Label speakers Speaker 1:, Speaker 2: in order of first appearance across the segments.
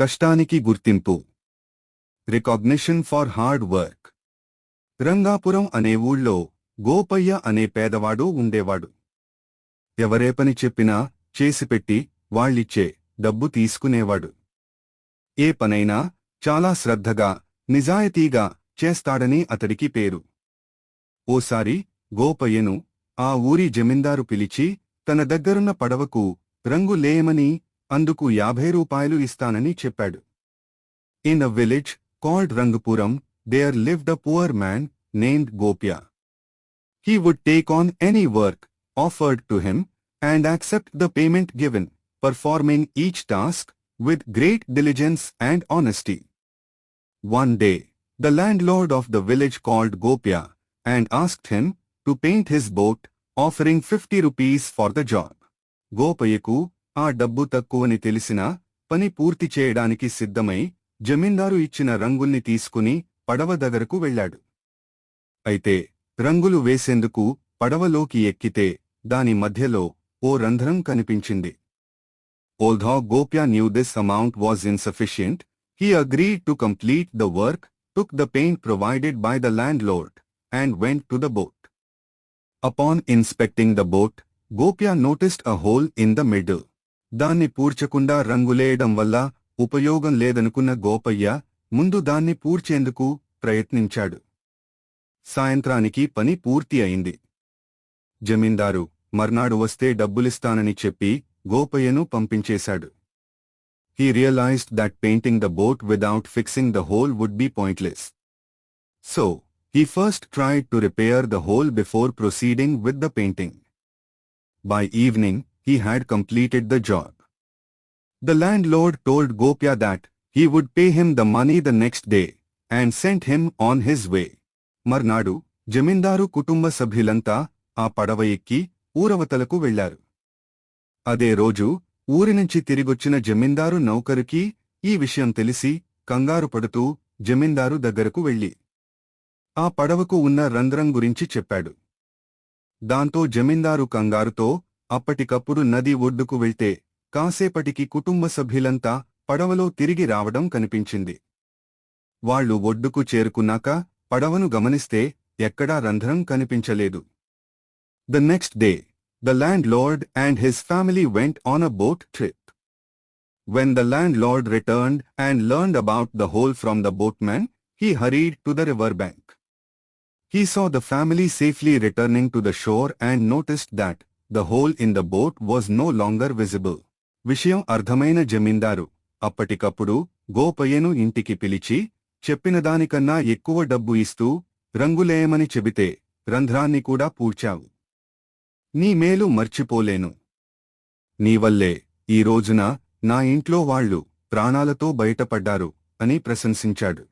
Speaker 1: కష్టానికి గుర్తింపు. Recognition for hard work. Rangapuram అనే ఊళ్ళో గోపయ్య అనే పేదవాడు ఉండేవాడు. ఎవరే పని చెప్పినా చేసిపెట్టి వాళ్ళిచ్చే డబ్బు తీసుకునేవాడు. ఏ పనైనా చాలా శ్రద్ధగా నిజాయితీగా చేస్తాడని అతడికి పేరు. ఓసారి గోపయ్యను ఆ ఊరి జమీందారు పిలిచి తన దగ్గరున్న పడవకు రంగు లేయమని, అందుకు 50 రూపాయలు ఇస్తానని చెప్పాడు. In a village called Rangapuram there lived a poor man named Gopya. He would take on any work offered to him and accept the payment given, performing each task with great diligence and honesty. One day, the landlord of the village called Gopya and asked him to paint his boat, offering 50 rupees for the job. గోపయ్యకు ఆ డబ్బు తక్కువని తెలిసినా పని పూర్తి చేయడానికి సిద్ధమై జమీందారు ఇచ్చిన రంగుల్ని తీసుకుని పడవ దగ్గరకు వెళ్ళాడు. అయితే రంగులు వేసేందుకు పడవలోకి ఎక్కితే దాని మధ్యలో ఓ రంధ్రం కనిపించింది. Although Gopya knew this amount was insufficient, he agreed to complete the work, took the paint provided by the landlord, and went to the boat. Upon inspecting the boat, Gopya noticed a hole in the middle. దాన్ని పూడ్చకుండా రంగులేయడం వల్ల ఉపయోగం లేదనుకున్న గోపయ్య ముందు దాన్ని పూడ్చేందుకు ప్రయత్నించాడు. సాయంత్రానికి పని పూర్తి అయింది. జమీందారు మర్నాడు వస్తే డబ్బులిస్తానని చెప్పి గోపయ్యను పంపించేశాడు. He realized that painting the boat without fixing the hole would be pointless. So, he first tried to repair the hole before proceeding with the painting. By evening, he had completed the job. The landlord told Gopya that he would pay him the money the next day and sent him on his way. మర్నాడు జమీందారు కుటుంబ సభ్యులంతా ఆ పడవ ఎక్కి ఊరవతలకు వెళ్లారు. అదే రోజు ఊరినుంచి తిరిగొచ్చిన జమీందారు నౌకరుకి ఈ విషయం తెలిసి కంగారు పడుతూ జమీందారు దగ్గరకు వెళ్లి ఆ పడవకు ఉన్న రంధ్రం గురించి చెప్పాడు. దాంతో జమీందారు కంగారుతో అప్పటికప్పుడు నది ఒడ్డుకు వెళ్తే కాసేపటికి కుటుంబ సభ్యులంతా పడవలో తిరిగి రావడం కనిపించింది. వాళ్లు ఒడ్డుకు చేరుకున్నాక పడవను గమనిస్తే ఎక్కడా రంధ్రం కనిపించలేదు. The next day, the landlord and his family went on a boat trip. When the landlord returned and learned about the hole from the boatman, he hurried to the river bank. He saw the family safely returning to the shore and noticed that the hole in the boat was no longer visible. విషయం అర్థమైన జమీందారు అప్పటికప్పుడు గోపయ్యను ఇంటికి పిలిచి చెప్పినదానికన్నా ఎక్కువ డబ్బు ఇస్తూ రంగులేయమని చెబితే రంధ్రాన్ని కూడా పూడ్చావు. నీ మేలు మర్చిపోలేను. నీవల్లే ఈ రోజున నా ఇంట్లో వాళ్లు ప్రాణాలతో బయటపడ్డారు అని ప్రశంసించాడు.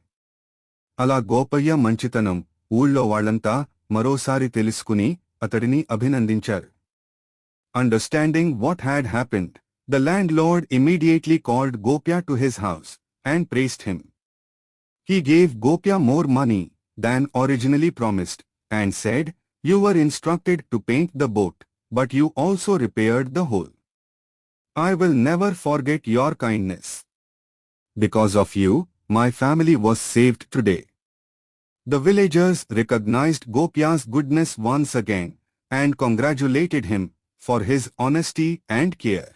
Speaker 1: అలా గోపయ్య మంచితనం ఊళ్ళో వాళ్లంతా మరోసారి తెలుసుకుని అతడిని అభినందించారు. Understanding what had happened, the landlord immediately called Gopya to his house and praised him. He gave Gopya more money than originally promised and said, "You were instructed to paint the boat, but you also repaired the hole. I will never forget your kindness. Because of you, my family was saved today." The villagers recognized Gopya's goodness once again and congratulated him for his honesty and care.